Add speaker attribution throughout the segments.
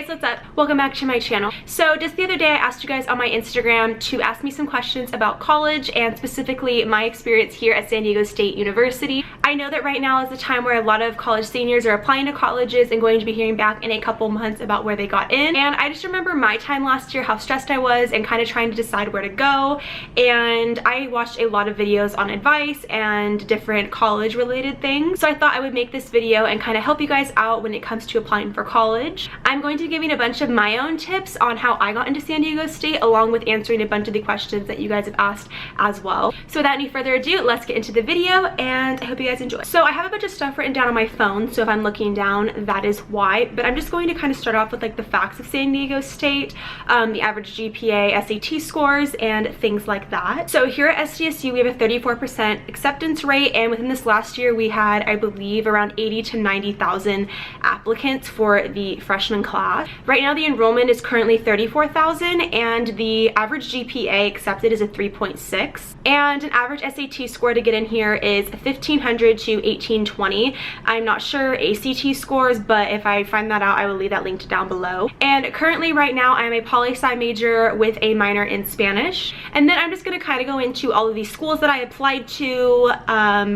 Speaker 1: guys, what's up? Welcome back to my channel. So just the other day I asked you guys on my Instagram to ask me some questions about college and specifically my experience here at San Diego State University. I know that right now is the time where a lot of college seniors are applying to colleges and going to be hearing back in a couple months about where they got in. And I just remember my time last year, how stressed I was and kind of trying to decide where to go. And I watched a lot of videos on advice and different college related things. So I thought I would make this video and kind of help you guys out when it comes to applying for college. I'm going to be giving a bunch of my own tips on how I got into San Diego State, along with answering a bunch of the questions that you guys have asked as well. So without any further ado, let's get into the video and I hope you guys enjoy. So I have a bunch of stuff written down on my phone, so if I'm looking down, that is why. But I'm just going to kind of start off with like the facts of San Diego State, the average GPA, SAT scores, and things like that. So here at SDSU, we have a 34% acceptance rate, and within this last year, we had, I believe, around 80 to 90,000 applicants for the freshman class. Right now, the enrollment is currently 34,000, and the average GPA accepted is a 3.6, and an average SAT score to get in here is 1,500 to 1,820. I'm not sure ACT scores, but if I find that out, I will leave that linked down below. And currently, right now, I'm a poli-sci major with a minor in Spanish. And then I'm just gonna kind of go into all of these schools that I applied to,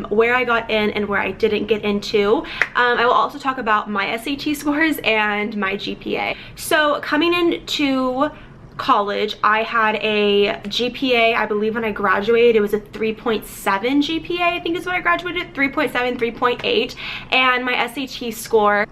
Speaker 1: where I got in and where I didn't get into. I will also talk about my SAT scores and my GPA. So coming into college, I had a GPA, I believe when I graduated, it was a 3.7 GPA, I think is what I graduated, 3.7, 3.8, and my SAT score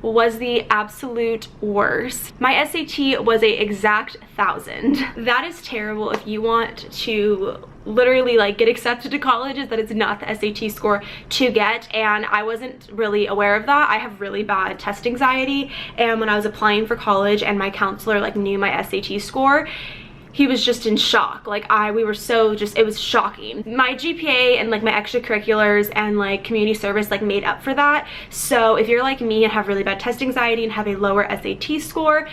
Speaker 1: was the absolute worst. My SAT was a exact 1,000. That is terrible if you want to literally like get accepted to colleges that it's not the SAT score to get, and I wasn't really aware of that. I have really bad test anxiety, and when I was applying for college and my counselor like knew my SAT score, he was just in shock. Like we were so just, it was shocking. My GPA and like my extracurriculars and like community service like made up for that. So if you're like me and have really bad test anxiety and have a lower SAT score,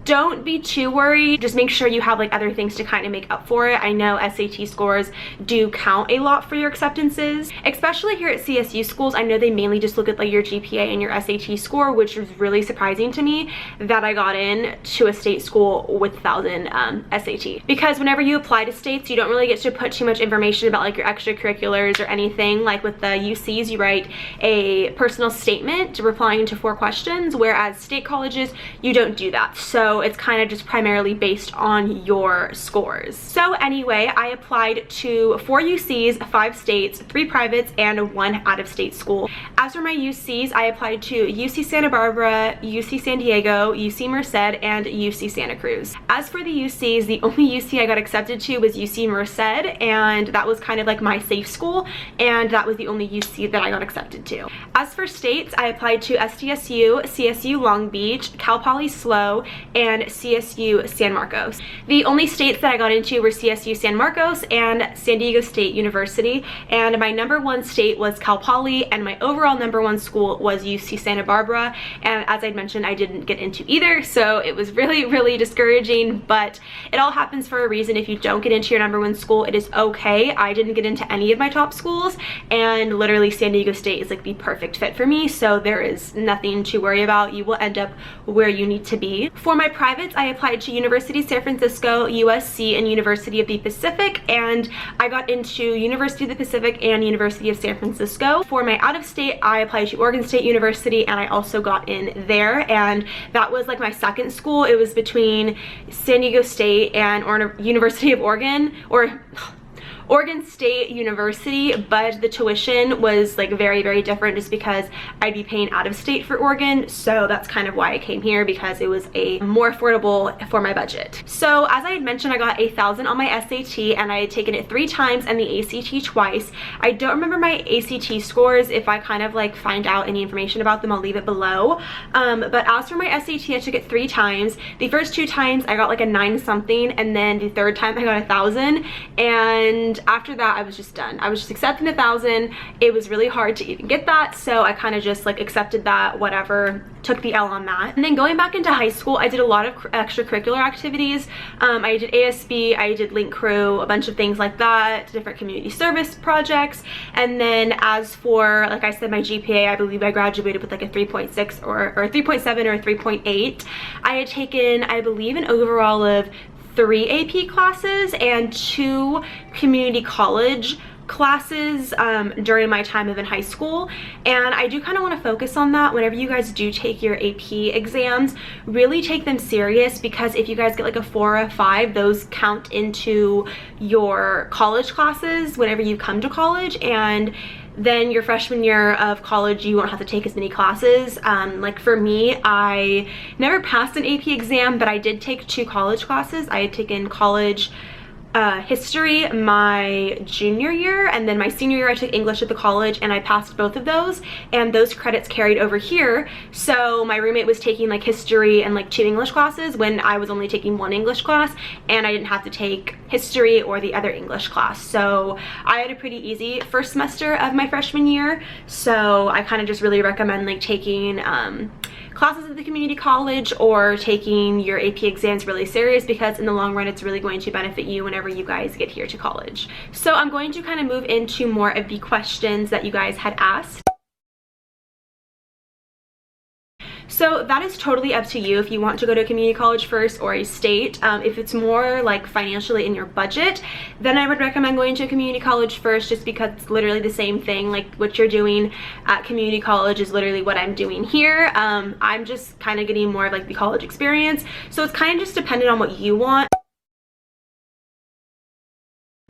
Speaker 1: don't be too worried. Just make sure you have like other things to kind of make up for it. I know SAT scores do count a lot for your acceptances, especially here at CSU schools. I know they mainly just look at like your GPA and your SAT score, which was really surprising to me that I got in to a state school with 1,000 SAT. Because whenever you apply to states, you don't really get to put too much information about like your extracurriculars or anything. Like with the UCs, you write a personal statement replying to 4 questions, whereas state colleges, you don't do that. So it's kind of just primarily based on your scores. So anyway, I applied to 4 UCs, 5 states, 3 privates, and 1 out-of-state school. As for my UCs, I applied to UC Santa Barbara, UC San Diego, UC Merced, and UC Santa Cruz. As for the UCs, the only UC I got accepted to was UC Merced, and that was kind of like my safe school, and that was the only UC that I got accepted to. As for states, I applied to SDSU, CSU Long Beach, Cal Poly SLO, and CSU San Marcos. The only states that I got into were CSU San Marcos and San Diego State University, and my #1 state was Cal Poly, and my overall #1 school was UC Santa Barbara, and as I mentioned, I didn't get into either, so it was really discouraging, but it all happens for a reason. If you don't get into your #1 school, it is okay. I didn't get into any of my top schools, and literally San Diego State is like the perfect fit for me, so there is nothing to worry about. You will end up where you need to be. For my privates, I applied to University of San Francisco, USC, and University of the Pacific, and I got into University of the Pacific and University of San Francisco. For my out-of-state, I applied to Oregon State University, and I also got in there, and that was like my second school. It was between San Diego State and University of Oregon, or Oregon State University, but the tuition was like very different just because I'd be paying out of state for Oregon, so that's kind of why I came here, because it was a more affordable for my budget. So as I had mentioned, I got a 1,000 on my SAT, and I had taken it 3 times and the ACT twice. I don't remember my ACT scores. If I kind of like find out any information about them, I'll leave it below. But as for my SAT, I took it 3 times. The first 2 times I got like a 9 something, and then the third time I got a 1,000, and and after that I was just done. I was just accepting 1,000. It was really hard to even get that, so I kind of just like accepted that, whatever, took the L on that. And then going back into high school, I did a lot of extracurricular activities. I did ASB, I did Link Crew, a bunch of things like that, different community service projects. And then as for, like I said, my GPA, I believe I graduated with like a 3.6 or 3.7 or a 3.8. I had taken, I believe, an overall of 3 AP classes and 2 community college classes during my time of in high school, and I do kind of want to focus on that. Whenever you guys do take your AP exams, really take them serious, because if you guys get like a 4 or a 5, those count into your college classes whenever you come to college, and then your freshman year of college you won't have to take as many classes. Like for me, I never passed an AP exam, but I did take 2 college classes. I had taken college history my junior year, and then my senior year I took English at the college, and I passed both of those, and those credits carried over here. So my roommate was taking like history and like 2 English classes when I was only taking 1 English class, and I didn't have to take history or the other English class. So I had a pretty easy first semester of my freshman year, so I kind of just really recommend like taking classes at the community college or taking your AP exams really serious, because in the long run it's really going to benefit you whenever you guys get here to college. So I'm going to kind of move into more of the questions that you guys had asked. So that is totally up to you if you want to go to a community college first or a state. If it's more like financially in your budget, then I would recommend going to a community college first, just because it's literally the same thing. Like what you're doing at community college is literally what I'm doing here. I'm just kind of getting more of like the college experience. So it's kind of just dependent on what you want.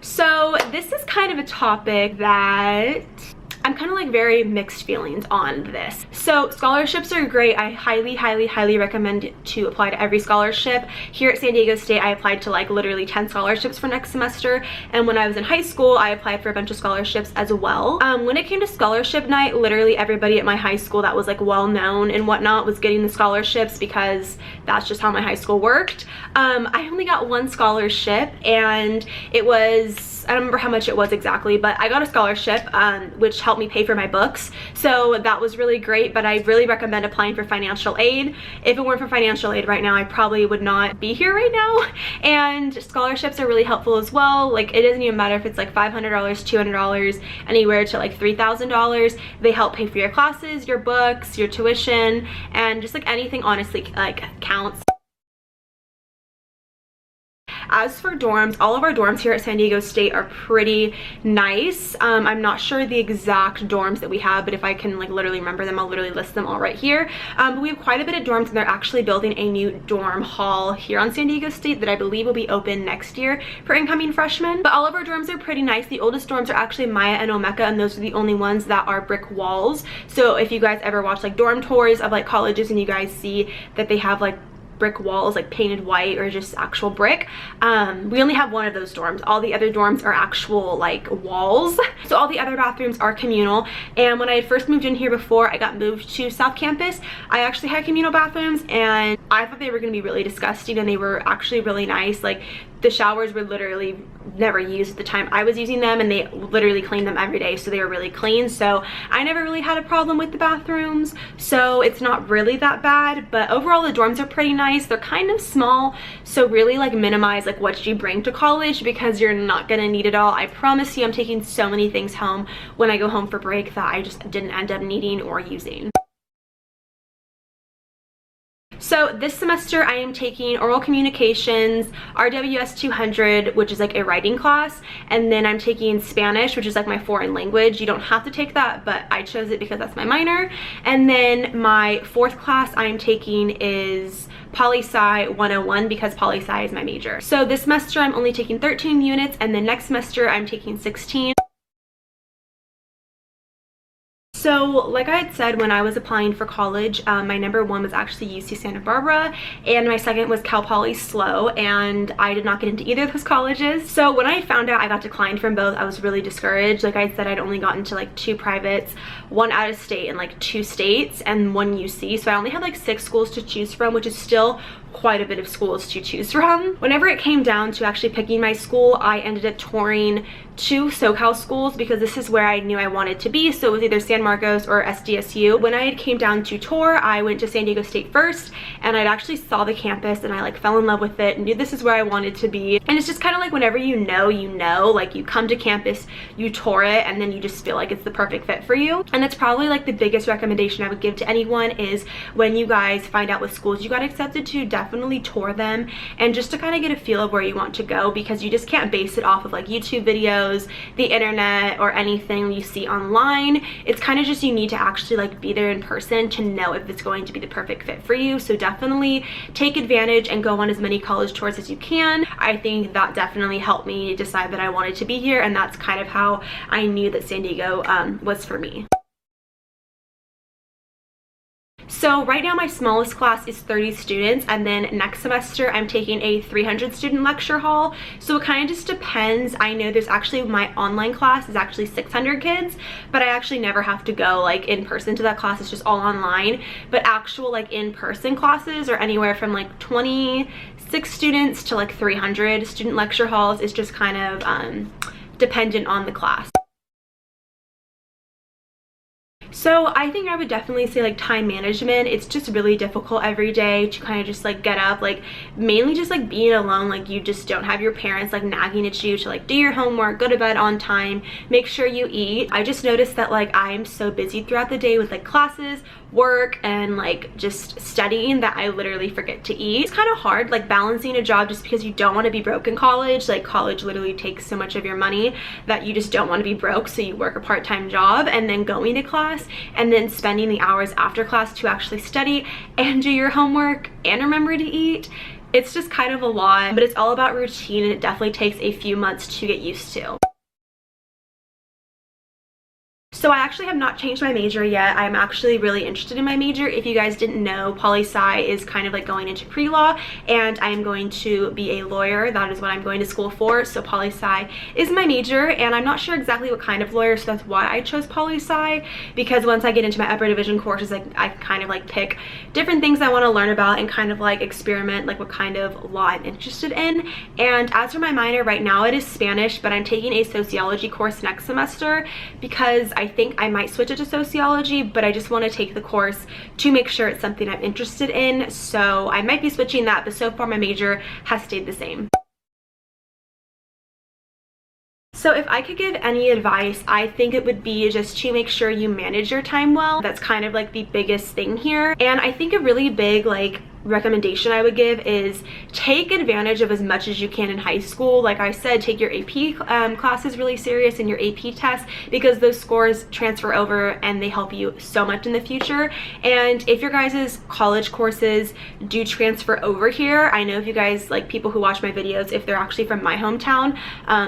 Speaker 1: So this is kind of a topic that I'm kind of like very mixed feelings on this. So scholarships are great. I highly recommend to apply to every scholarship. Here at San Diego State, I applied to like literally 10 scholarships for next semester, and when I was in high school I applied for a bunch of scholarships as well. When it came to scholarship night, literally everybody at my high school that was like well known and whatnot was getting the scholarships, because that's just how my high school worked. I only got 1 scholarship, and it was, I don't remember how much it was exactly, but I got a scholarship which helped me pay for my books, so that was really great. But I really recommend applying for financial aid. If it weren't for financial aid right now, I probably would not be here right now. And scholarships are really helpful as well. Like it doesn't even matter if it's like $500, $200, anywhere to like $3,000. They help pay for your classes, your books, your tuition, and just like anything honestly like counts. As for dorms, all of our dorms here at San Diego State are pretty nice. I'm not sure the exact dorms that we have, but if I can like literally remember them, I'll literally list them all right here. But we have quite a bit of dorms, and they're actually building a new dorm hall here on San Diego State that I believe will be open next year for incoming freshmen. But all of our dorms are pretty nice. The oldest dorms are actually Maya and Omeka, and those are the only ones that are brick walls. So if you guys ever watch like dorm tours of like colleges and you guys see that they have like brick walls like painted white or just actual brick, we only have 1 of those dorms. All the other dorms are actual like walls. So all the other bathrooms are communal, and when I had first moved in here before I got moved to South Campus, I actually had communal bathrooms, and I thought they were going to be really disgusting, and they were actually really nice. Like the showers were literally never used at the time I was using them, and they literally cleaned them every day, so they were really clean. So I never really had a problem with the bathrooms, so it's not really that bad. But overall the dorms are pretty nice. They're kind of small, so really like minimize like what you bring to college, because you're not gonna need it all. I promise you, I'm taking so many things home when I go home for break that I just didn't end up needing or using. So this semester I am taking oral communications, RWS 200, which is like a writing class, and then I'm taking Spanish, which is like my foreign language. You don't have to take that, but I chose it because that's my minor. And then my 4th class I'm taking is PolySci 101, because PolySci is my major. So this semester I'm only taking 13 units, and then next semester I'm taking 16. So like I had said, when I was applying for college, my number 1 was actually UC Santa Barbara, and my second was Cal Poly SLO, and I did not get into either of those colleges. So when I found out I got declined from both, I was really discouraged. Like I said, I'd only gotten to like 2 privates, 1 out of state and like 2 states, and 1 UC. So I only had like 6 schools to choose from, which is still quite a bit of schools to choose from. Whenever it came down to actually picking my school, I ended up touring 2 SoCal schools because this is where I knew I wanted to be. So it was either San Marcos or SDSU. When I came down to tour, I went to San Diego State first, and I actually saw the campus and I like fell in love with it and knew this is where I wanted to be. And it's just kind of like whenever you know, like you come to campus, you tour it, and then you just feel like it's the perfect fit for you. And that's probably like the biggest recommendation I would give to anyone is when you guys find out what schools you got accepted to, definitely tour them and just to kind of get a feel of where you want to go, because you just can't base it off of like YouTube videos, the internet, or anything you see online. It's kind of just you need to actually like be there in person to know if it's going to be the perfect fit for you. So definitely take advantage and go on as many college tours as you can. I think that definitely helped me decide that I wanted to be here, and that's kind of how I knew that San Diego was for me. So right now my smallest class is 30 students, and then next semester I'm taking a 300 student lecture hall. So it kind of just depends. I know there's actually, my online class is actually 600 kids, but I actually never have to go like in person to that class. It's just all online. But actual like in-person classes are anywhere from like 26 students to like 300 student lecture halls. Is just kind of dependent on the class. So I think I would definitely say like time management. It's just really difficult every day to kind of just like get up, like mainly just like being alone. Like you just don't have your parents like nagging at you to like do your homework, go to bed on time, make sure you eat. I just noticed that like I am so busy throughout the day with like classes, work, and like just studying that I literally forget to eat. It's kind of hard like balancing a job just because you don't want to be broke in college. Like college literally takes so much of your money that you just don't want to be broke, so you work a part-time job and then going to class and then spending the hours after class to actually study and do your homework and remember to eat. It's just kind of a lot, but it's all about routine, and it definitely takes a few months to get used to. So I actually have not changed my major yet. I'm actually really interested in my major. If you guys didn't know, PolySci is kind of like going into pre-law, and I am going to be a lawyer. That is what I'm going to school for. So PolySci is my major, and I'm not sure exactly what kind of lawyer, so that's why I chose PolySci, because once I get into my upper division courses, like I kind of like pick different things I want to learn about and kind of like experiment like what kind of law I'm interested in. And as for my minor right now, it is Spanish, but I'm taking a sociology course next semester because I think I might switch it to sociology, but I just want to take the course to make sure it's something I'm interested in. So I might be switching that, but so far my major has stayed the same. So if I could give any advice, I think it would be just to make sure you manage your time well. That's kind of like the biggest thing here. And I think a really big like recommendation I would give is take advantage of as much as you can in high school. Like I said, take your AP classes really serious and your AP tests, because those scores transfer over and they help you so much in the future. And if your guys' college courses do transfer over here, I know if you guys, like people who watch my videos, if they're actually from my hometown,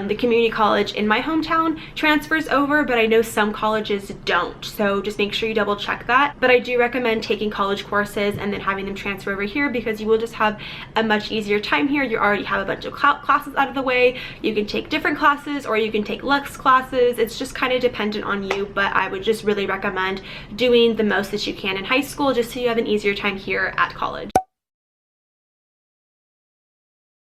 Speaker 1: the community college in my hometown transfers over, but I know some colleges don't. So just make sure you double check that. But I do recommend taking college courses and then having them transfer over here, because you will just have a much easier time here. You already have a bunch of classes out of the way. You can take different classes or you can take less classes. It's just kind of dependent on you, but I would just really recommend doing the most that you can in high school just so you have an easier time here at college.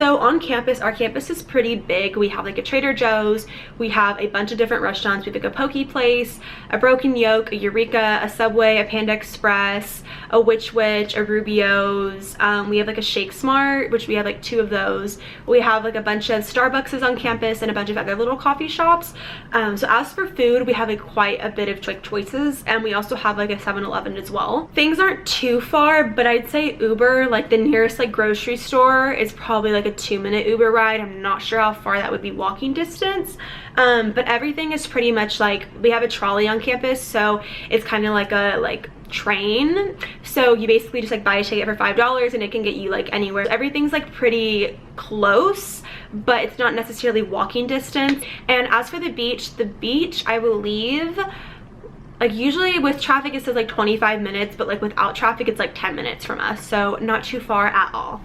Speaker 1: So on campus, our campus is pretty big. We have like a Trader Joe's, we have a bunch of different restaurants. We have like a Poke Place, a Broken Yolk, a Eureka, a Subway, a Panda Express, a Witch Witch, a Rubio's. We have like a Shake Smart, which we have like 2 of those. We have like a bunch of Starbucks on campus and a bunch of other little coffee shops. So as for food, we have like quite a bit of choices, and we also have like a 7-Eleven as well. Things aren't too far, but I'd say Uber, like the nearest like grocery store is probably like a 2-minute Uber ride. I'm not sure how far that would be walking distance, but everything is pretty much like, we have a trolley on campus, so it's kind of like a train. So you basically just like buy a ticket for $5 and it can get you like anywhere. Everything's like pretty close, but it's not necessarily walking distance. And as for the beach I believe, like usually with traffic it says like 25 minutes, but like without traffic it's like 10 minutes from us, so not too far at all.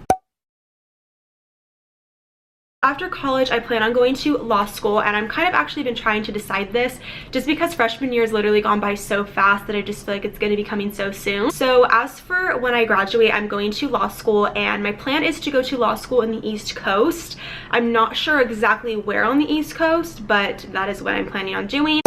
Speaker 1: After college, I plan on going to law school, and I'm kind of actually been trying to decide this just because freshman year has literally gone by so fast that I just feel like it's going to be coming so soon. So as for when I graduate, I'm going to law school, and my plan is to go to law school in the East Coast. I'm not sure exactly where on the East Coast, but that is what I'm planning on doing.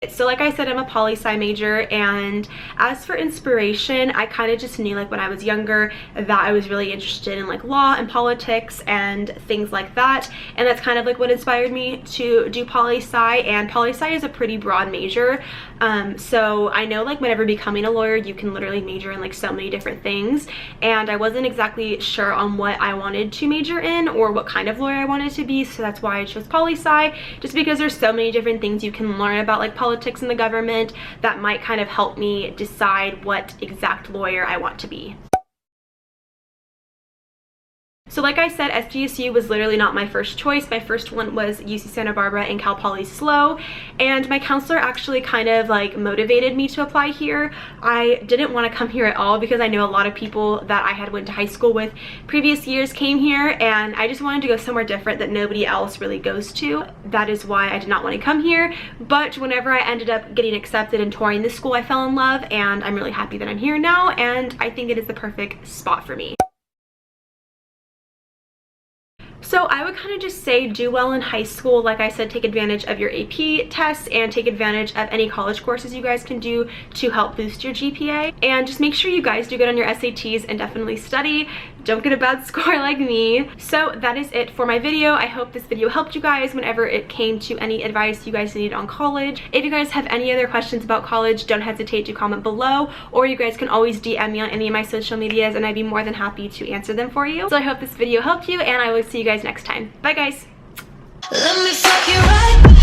Speaker 1: So like I said, I'm a poli-sci major, and as for inspiration, I kind of just knew like when I was younger that I was really interested in like law and politics and things like that, and that's kind of like what inspired me to do poli-sci. And poli-sci is a pretty broad major, so I know like whenever becoming a lawyer you can literally major in like so many different things, and I wasn't exactly sure on what I wanted to major in or what kind of lawyer I wanted to be, so that's why I chose poli-sci, just because there's so many different things you can learn about like politics and the government that might kind of help me decide what exact lawyer I want to be. So like I said, SDSU was literally not my first choice. My first one was UC Santa Barbara and Cal Poly SLO, and my counselor actually kind of like motivated me to apply here. I didn't want to come here at all because I know a lot of people that I had went to high school with previous years came here, and I just wanted to go somewhere different that nobody else really goes to. That is why I did not want to come here, but whenever I ended up getting accepted and touring this school, I fell in love, and I'm really happy that I'm here now, and I think it is the perfect spot for me. So I would kind of just say do well in high school. Like I said, take advantage of your AP tests and take advantage of any college courses you guys can do to help boost your GPA. And just make sure you guys do good on your SATs and definitely study. Don't get a bad score like me. So that is it for my video. I hope this video helped you guys whenever it came to any advice you guys needed on college. If you guys have any other questions about college, don't hesitate to comment below, or you guys can always DM me on any of my social medias and I'd be more than happy to answer them for you. So I hope this video helped you, and I will see you guys next time. Bye guys. Let me fuck you right.